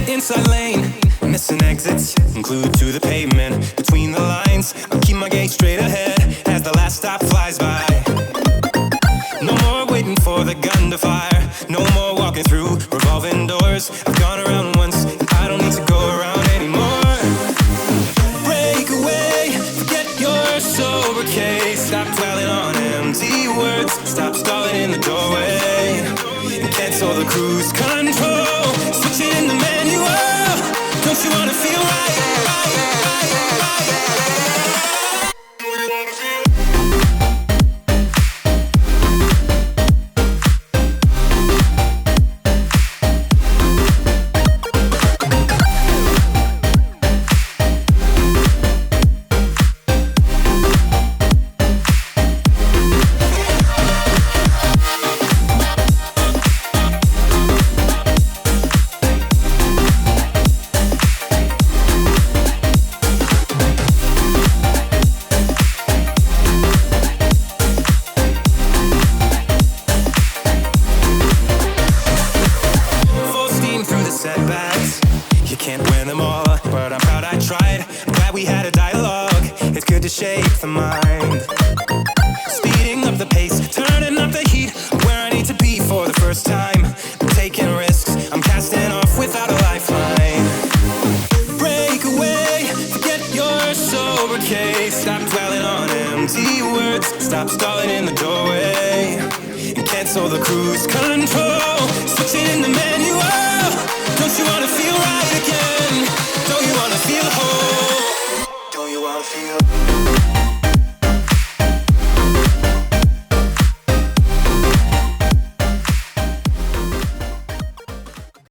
Inside lane, missing exits, glued to the pavement. Between the lines, I'll keep my gaze straight ahead as the last stop flies by. No more waiting for the gun to fire. No more walking through revolving doors. I've gone around once, and I don't need to go around anymore. Break away, forget your sober case. Stop dwelling on empty words. Stop stalling in the doorway and cancel the cruise control. Switching in the manual. Don't you wanna feel right? Setbacks, you can't win them all, but I'm proud I tried. I'm glad we had a dialogue. It's good to shape the mind. Speeding up the pace, turning up the heat. I'm where I need to be for the first time. I'm taking risks, I'm casting off without a lifeline. Break away, forget your sober case. Stop dwelling on empty words. Stop stalling in the doorway and cancel the cruise control. Switching in the manual. Don't you wanna feel right again? Don't you wanna feel whole? Don't you wanna feel